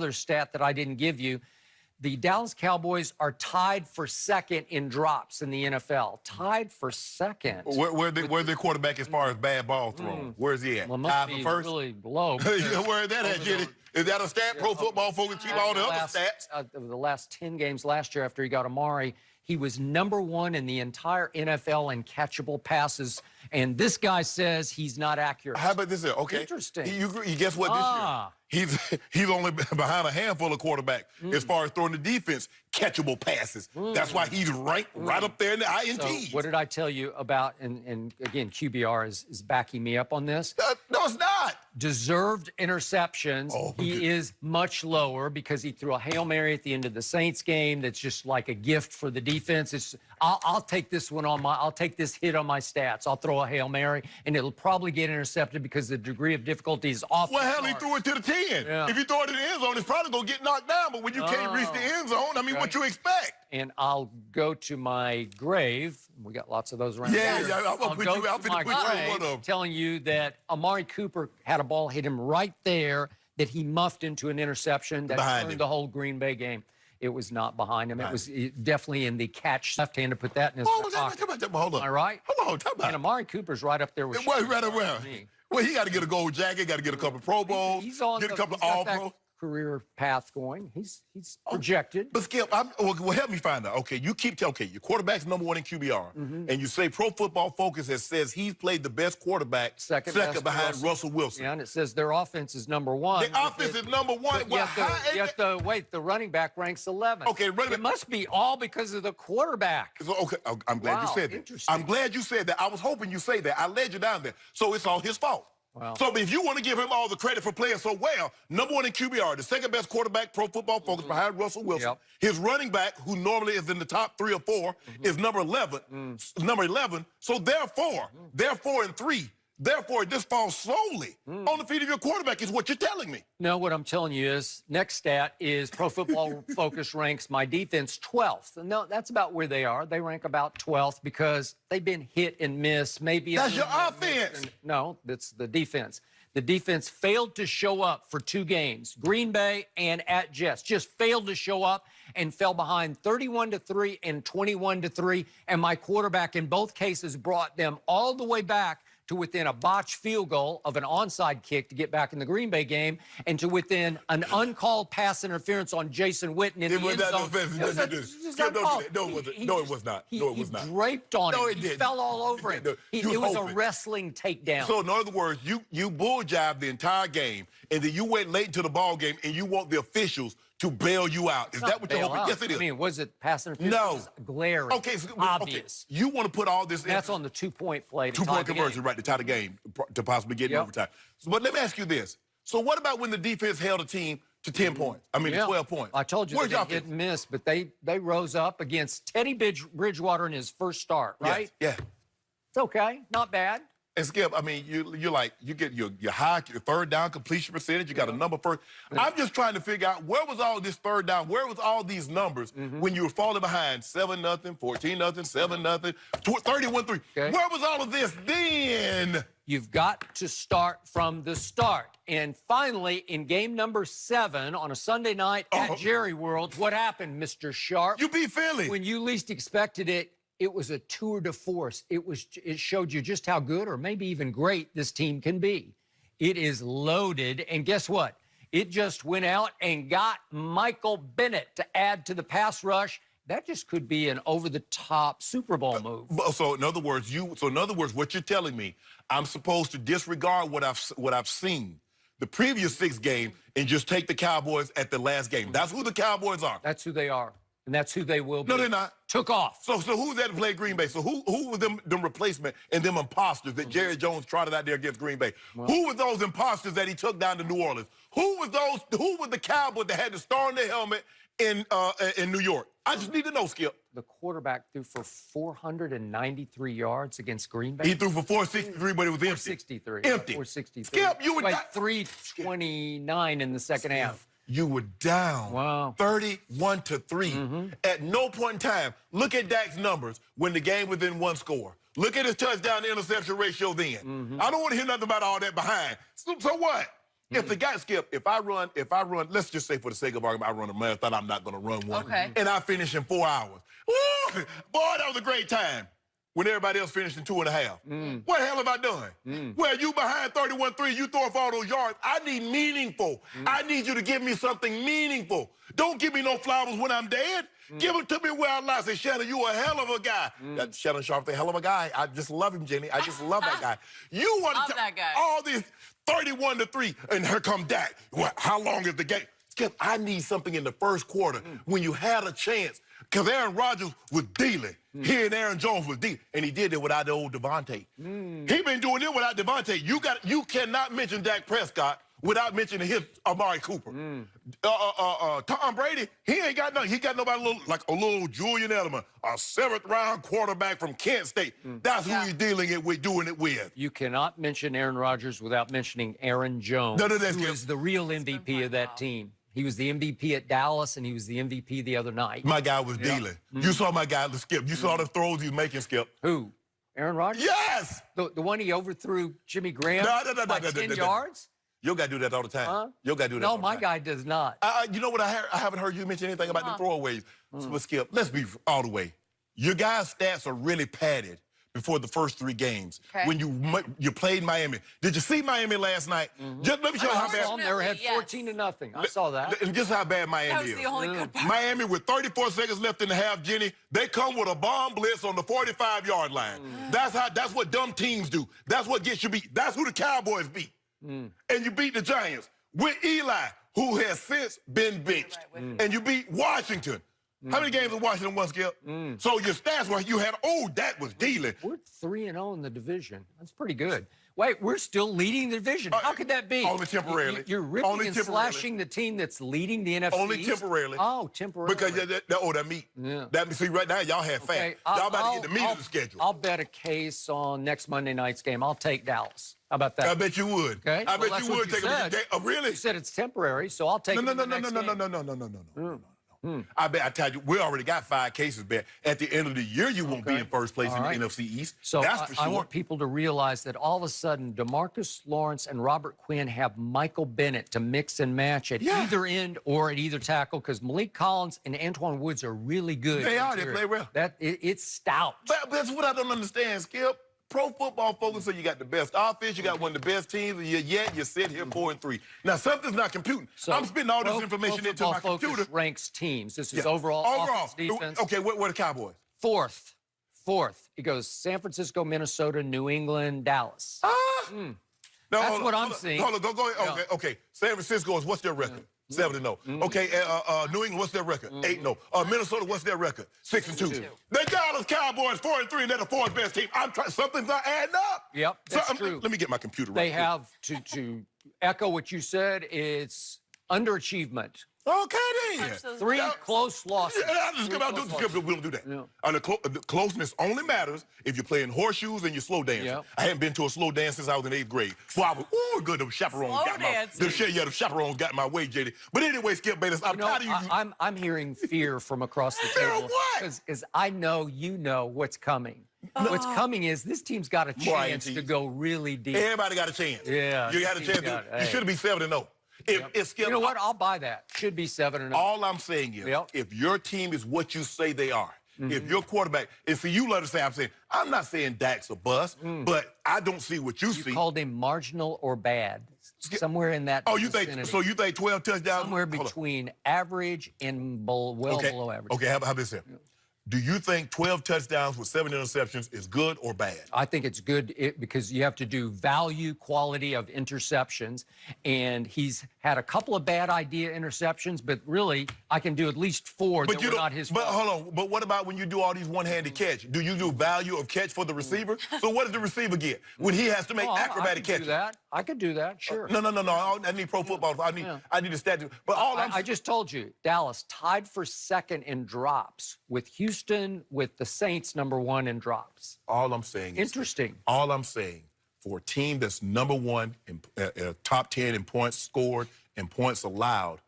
Other stat that I didn't give you, the Dallas Cowboys are tied for second in drops in the NFL. Tied for second. Where's their quarterback as far as bad ball thrown? Where's he at? Well, Tied must be for first? really low. Where is that at, Jenny? Is that a stat? Pro Football Focus keep all the other stats. The last 10 games last year after he got Amari, he was #1 in the entire NFL in catchable passes. And this guy says he's not accurate. How about this? Okay. Interesting. You guess what this year? He's only behind a handful of quarterbacks as far as throwing the defense catchable passes. That's why he's ranked right up there in the INTs. So what did I tell you about, and again, QBR is backing me up on this. No, it's not. Deserved interceptions. He is much lower because he threw a Hail Mary at the end of the Saints game that's just like a gift for the defense. I'll take this one on I'll take this hit on my stats. I'll throw a Hail Mary, and it'll probably get intercepted because the degree of difficulty is off. Well, hell, he threw it to the 10. Yeah. If you throw it in the end zone, it's probably going to get knocked down. But when you can't reach the end zone, I mean, what you expect? And I'll go to my grave. We got lots of those around here. I'm going to put you out. My grave, telling you that Amari Cooper had a ball hit him right there that he muffed into an interception that turned the whole Green Bay game. It was not behind him. It was definitely in the catch left hand to put that in his pocket. Hold on. Am I right? Hold on. Talk about and Amari Cooper's right up there with right around. Well, he got to get a gold jacket, got to get a couple of Pro Bowls, he's on get a couple of All-Pro. Career path going. He's projected. But Skip, well, help me find out. Okay, you keep telling, your quarterback's #1 in QBR, and you say Pro Football Focus says he's played the best quarterback second behind Russell Wilson. Yeah, and it says their offense is #1. The offense is #1. Well, you have to wait. The running back ranks 11. Okay, it must be all because of the quarterback. So, okay, I'm glad you said that. Interesting. I'm glad you said that. I was hoping you say that. I led you down there. So it's all his fault. Wow. So if you want to give him all the credit for playing so well, #1 in QBR, the second best quarterback, Pro Football Focus, behind Russell Wilson. His running back, who normally is in the top 3 or 4, is number 11. So therefore, 4 and 3. Therefore, this falls solely on the feet of your quarterback is what you're telling me. No, what I'm telling you is, next stat is Pro Football Focus ranks my defense 12th. No, that's about where they are. They rank about 12th because they've been hit and miss. Maybe that's your offense. No, that's the defense. The defense failed to show up for 2 games, Green Bay and at Jets. Just failed to show up and fell behind 31-3 and 21-3. And my quarterback in both cases brought them all the way back to within a botched field goal of an onside kick to get back in the Green Bay game, and to within an uncalled pass interference on Jason Witten in the end zone. No, it was not. He draped on him. He fell all over him. It was a wrestling takedown. So in other words, you bull jive the entire game, and then you went late into the ball game, and you want the officials to bail you out. Is that what you're hoping? Yes, it is. I mean, was it pass interference? No. It was glaring. Okay, obvious. Okay. You want to put all this in. That's on the 2-point play. 2-point conversion, right, to tie the game, to possibly get in overtime. So, but let me ask you this. So what about when the defense held a team to 10 points? I mean, 12 points. I told you they hit and miss, but they rose up against Teddy Bridgewater in his first start, right? Yeah. It's okay. Not bad. And Skip, I mean, you get your high, your third down completion percentage. You got a number first. I'm just trying to figure out where was all this third down? Where was all these numbers when you were falling behind 7-0, 14-0, 7-0, 31-3? Where was all of this then? You've got to start from the start. And finally, in game number 7 on a Sunday night at Jerry World, what happened, Mr. Sharp? You beat Philly. When you least expected it, it was a tour de force. It showed you just how good or maybe even great this team can be. It is loaded, and guess what? It just went out and got Michael Bennett to add to the pass rush. That just could be an over-the-top Super Bowl move. So in other words, what you're telling me, I'm supposed to disregard what I've seen the previous 6 games and just take the Cowboys at the last game. That's who the Cowboys are. That's who they are. And that's who they will be. No, they're not. Took off. So who's that to play Green Bay? So who were them replacement and them imposters that Jerry Jones trotted out there against Green Bay? Who were those imposters that he took down to New Orleans? Who were the Cowboys that had the star on their helmet in New York? I just need to know, Skip. The quarterback threw for 493 yards against Green Bay. He threw for 463, but it was empty. 463. Empty. 463. Skip, you were like 329 in the second half. You were down 31-3. At no point in time, look at Dak's numbers when the game was in 1 score. Look at his touchdown to interception ratio then. I don't want to hear nothing about all that behind. So what? If the guy, Skip, if I run, let's just say for the sake of argument, I run a marathon, I'm not going to run one. Okay. And I finish in 4 hours. Woo! Boy, that was a great time. When everybody else finished in 2.5. What the hell have I done? Well, you behind 31-3, you throw off all those yards. I need meaningful. I need you to give me something meaningful. Don't give me no flowers when I'm dead. Give it to me where I lie. Say, Shannon, you a hell of a guy. That Shannon Sharp, a hell of a guy. I just love him, Jenny. I just love that guy. You want to that guy. all these 31-3, and here come Dak. What? How long is the game? Skip, I need something in the first quarter when you had a chance. Because Aaron Rodgers was dealing. He and Aaron Jones was dealing. And he did it without the old Devontae. He been doing it without Devontae. You cannot mention Dak Prescott without mentioning his Amari Cooper. Tom Brady, he ain't got nothing. He got nobody like a little Julian Edelman, a 7th-round quarterback from Kent State. That's who he's doing it with. You cannot mention Aaron Rodgers without mentioning Aaron Jones, who is the real MVP of that team. He was the MVP at Dallas, and he was the MVP the other night. My guy was dealing. You saw my guy, Skip. You saw the throws he was making, Skip. Who? Aaron Rodgers? Yes! The one he overthrew Jimmy Graham by 10 yards? Your guy do that all the time. Huh? Your guy do that all the time. No, my guy does not. You know what I haven't heard you mention anything about the throwaways. But Skip, let's be all the way. Your guy's stats are really padded before the first 3 games. Okay. When you played Miami. Did you see Miami last night? Just let me show you how bad. They were had 14-0. I saw that. And just how bad Miami That was is. the only good part. Miami with 34 seconds left in the half, Jenny, they come with a bomb blitz on the 45-yard line. That's what dumb teams do. That's what gets you beat. That's who the Cowboys beat. And you beat the Giants with Eli, who has since been benched. And you beat Washington. How many games have Washington won, Skip? So your stats were you had, that was dealing. We're 3-0 in the division. That's pretty good. Wait, we're still leading the division. How could that be? Only temporarily. You're ripping Only and temporarily. slashing the team that's leading the NFC Only East? temporarily. Oh, temporarily. Because that meat. Yeah. See, right now, y'all have fat. Okay, Y'all about to get the meat of the schedule. I'll bet a case on next Monday night's game. I'll take Dallas. How about that? I bet you would. Okay. I bet that's you what would take said. a really? You said it's temporary, so I'll take it. No. I bet I tell you, we already got 5 cases back. At the end of the year, you won't be in first place in the NFC East. So that's for sure. I want people to realize that all of a sudden, DeMarcus Lawrence and Robert Quinn have Michael Bennett to mix and match at either end or at either tackle, because Malik Collins and Antoine Woods are really good. They are. They play well. It's stout. But that's what I don't understand, Skip. Pro Football Focus said you got the best offense, you got one of the best teams, and yet you sit here 4-3. Now, something's not computing. So I'm spitting all this information into my Football computer. Focus ranks teams. This is overall offense, defense. Okay, where the Cowboys? Fourth. It goes San Francisco, Minnesota, New England, Dallas. No, That's what I'm seeing. Hold on, go ahead. Okay. San Francisco is, what's their record? 7-0. Okay, New England, what's their record? 8-0. Minnesota, what's their record? 6-2. The Dallas Cowboys, 4-3, and they're the 4th best team. Something's not adding up. Yep, that's true. Let me get my computer right. They have to echo what you said. It's underachievement. Okay, then. 3 close losses. I just come out and do the We don't do that. Yeah. The closeness only matters if you're playing horseshoes and you're slow dancing. Yep. I haven't been to a slow dance since I was in 8th grade. So I was, good. The chaperones got my the chaperones got my way, JD. But anyway, Skip Bayless, I'm tired of you. I'm hearing fear from across the Fear table. of what? Because I know you know what's coming. What's coming is this team's got a chance to go really deep. Everybody got a chance. Yeah. You got a chance. You should be 7-0. You know what? I'll buy that. Should be 7-0. All I'm saying is, if your team is what you say they are, if your quarterback, and see, you love to say, I'm not saying Dak's a bust, but I don't see what you see. You called him marginal or bad. Somewhere in that vicinity. So you think 12 touchdowns? Somewhere between average and below average. Okay, how about this here? Do you think 12 touchdowns with 7 interceptions is good or bad? I think it's good because you have to do value, quality of interceptions. And he's had a couple of bad idea interceptions, but really, I can do at least 4 that were not his fault. But hold on. But what about when you do all these one-handed catch? Do you do value of catch for the receiver? So what does the receiver get when he has to make acrobatic catches? I could do that, sure. No. I need pro football. I need a stat. But I just told you, Dallas tied for 2nd in drops with Houston, with the Saints #1 in drops. All I'm saying is interesting. All I'm saying, for a team that's #1 in top 10 in points scored and points allowed,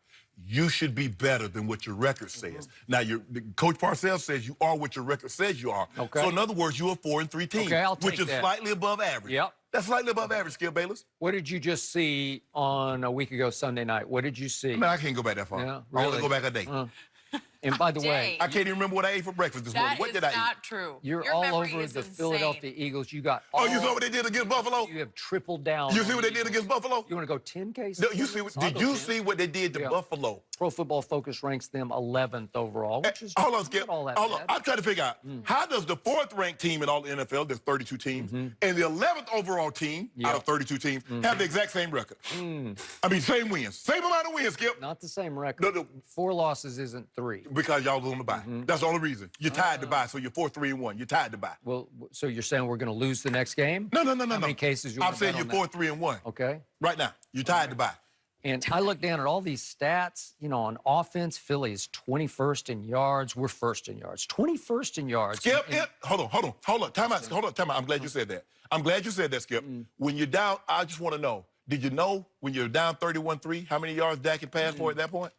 you should be better than what your record says. Now, Coach Parcells says you are what your record says you are. Okay. So in other words, you're a 4-3 team, Okay, I'll take which is that. slightly above average. Yep. That's slightly above average, Skip Bayless. What did you just see on a week ago Sunday night? What did you see? Man, I can't go back that far. Yeah, I want really? to go back a day. And by the way, I can't even remember what I ate for breakfast this morning. What did I eat? That is not true. you're Your all memory over is the insane. Philadelphia Eagles. You got Oh, you saw what they did against Buffalo? You have tripled down. You see on what they the did Eagles. against Buffalo? You want to go 10 cases? No, you see what, did you see what they did to Buffalo? Pro Football Focus ranks them 11th overall, which is Hold on, Skip. not all that Hold on. bad. I'm trying to figure out how does the 4th ranked team in all the NFL, there's 32 teams, and the 11th overall team out of 32 teams have the exact same record? I mean, same wins. Same amount of wins, Skip. Not the same record. No. 4 losses isn't 3. Because y'all was on the bye. That's the only reason. You're tied to bye, so you're 4-3-1. You're tied to bye. Well, so you're saying we're going to lose the next game? No. How many cases you I'm want to saying bet you're on that? 4-3-1. Okay. Right now. You're tied to bye. And I look down at all these stats, you know, on offense, Philly is 21st in yards. We're first in yards. 21st in yards. Skip, hold on. Time out. I'm glad you said that. I'm glad you said that, Skip. When you're down, I just want to know, did you know when you're down 31-3, how many yards Dak had passed for at that point?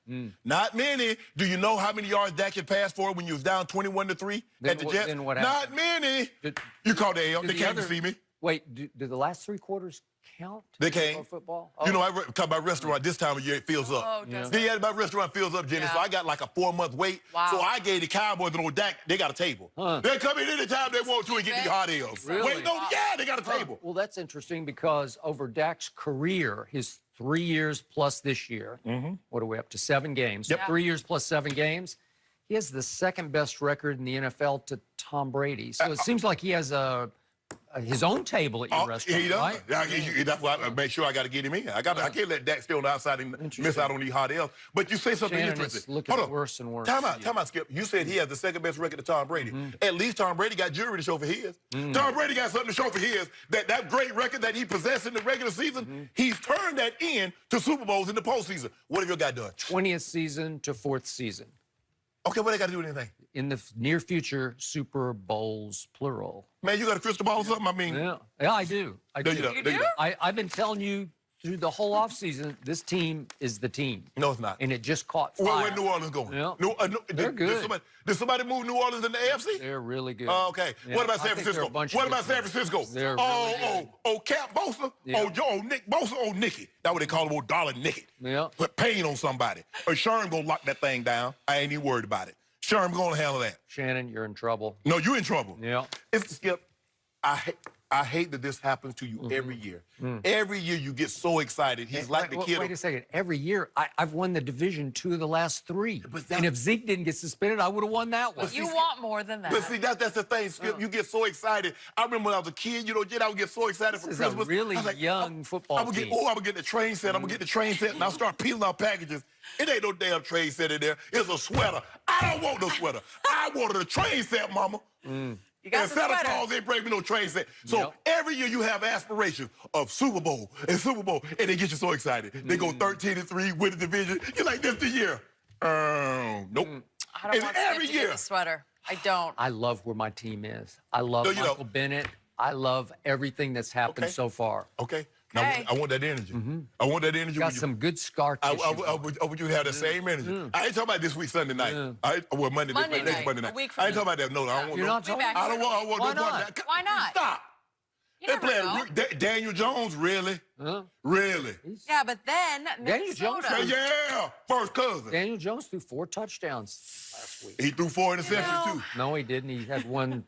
Not many. Do you know how many yards Dak had passed for when you was down 21-3 at the Jets? Then what Not happened? many. You called the L. They came to other- see me. Wait, do the last 3 quarters count? They for came. football? You know, I talk about restaurant this time of year, it fills up. Oh, does Yeah, my restaurant fills up, Jenny, so I got like a 4-month wait. Wow. So I gave the Cowboys and old Dak, they got a table. They come in anytime they want to and get these hot L's. Really? Wait, no, yeah, they got a table. Well, that's interesting because over Dak's career, his 3 years plus this year, what are we up to? 7 games. Yep. 3 years plus 7 games. He has the 2nd best record in the NFL to Tom Brady. So it seems like he has his own table at your restaurant, He does. right? That's why I make sure I got to get him in. I can't let Dak stay on the outside and miss out on these hot L's. But you say something Shannon, interesting. it's looking worse and worse. Time out, Skip. You said he has the 2nd best record to Tom Brady. At least Tom Brady got jewelry to show for his. Tom Brady got something to show for his. That great record that he possessed in the regular season, he's turned that in to Super Bowls in the postseason. What have your guy done? 20th season to 4th season. Okay, what they got to do with anything? In the near future, Super Bowls, plural. Man, you got a crystal ball or something? I mean, Yeah, I do. I there do. you go. There you go. I've been telling you through the whole offseason, this team is the team. No, it's not. And it just caught fire. Where New Orleans going? Yeah. They're good. Did somebody move New Orleans in the AFC? They're really good. Oh, okay. Yeah, What about I San think they're Francisco? a bunch of What good about San players. Francisco? They're really good. Cap Bosa? Yeah. Nick Bosa, Nicky. That's what they call him, old Dollar Nicky. Yeah. Put pain on somebody. Or Sherm gonna lock that thing down. I ain't even worried about it. Sherm gonna handle that. Shannon, you're in trouble. No, you in trouble. Yeah. It's Skip. I hate that this happens to you every year. Every year you get so excited. He's like the kid. Wait a second. Every year, I've won the Division 2 of the last 3. But that- And if Zeke didn't get suspended, I would have won that one. You want more than that. But see, that's the thing, Skip. You get so excited. I remember when I was a kid, I would get so excited for This is a Christmas. really I was like, young football I'm team. gonna get the train set. I'm gonna get the train set, and I'll start peeling out packages. It ain't no damn train set in there. It's a sweater. I don't want no sweater. I wanted a train set, mama. You got And the Santa sweater. Claus ain't bring me no train set. So every year you have aspirations of Super Bowl, and they get you so excited. They go 13-3, win the division. You're like, this the year. Nope. I don't And want every Skip to get year. the sweater. I don't. I love where my team is. I love No, you Michael don't. Bennett. I love everything that's happened Okay. so far. Okay. Now, Okay. I want that energy. I want that energy. Got when you- some good scar tissue. I want you to have the same energy. I ain't talking about this week Sunday night. Monday Monday next night, Monday a night. week from I ain't now. talking about that. No, I don't want You're no. not talking back. I don't want Why no part not? of that. Why not? Stop. You They never playing know. Daniel Jones, really? Really? Yeah, but then Daniel Jones Minnesota. Yeah, first cousin. Daniel Jones threw 4 touchdowns last week. He threw 4 interceptions, too. No, he didn't. He had one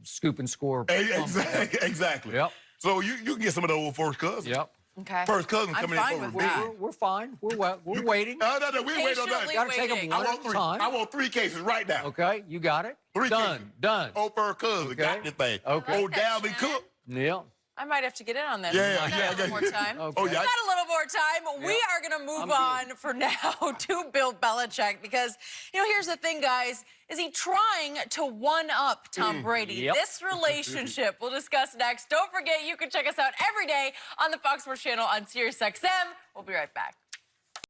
scoop and score. Exactly. Yep. So you can get some of the old first cousins. Yep. Okay. First cousin I'm coming fine in for with a big that. one. We're fine. We're waiting. No, we ain't waiting on nothing. Patiently Gotta take them waiting. one I at want a 3. time. I want 3 cases right now. Okay, you got it. 3 Done. cases. Done. Old first cousin Okay. got this thing. Okay. Old that, Dalvin Shannon. Cook. Yeah. I might have to get in on this. Yeah, We got yeah, a little yeah. more time. Okay. Oh, We yeah. got a little more time. We are going to move on for now to Bill Belichick because, here's the thing, guys. Is he trying to one-up Tom Brady? Yep. This relationship we'll discuss next. Don't forget, you can check us out every day on the Fox Sports Channel on SiriusXM. We'll be right back.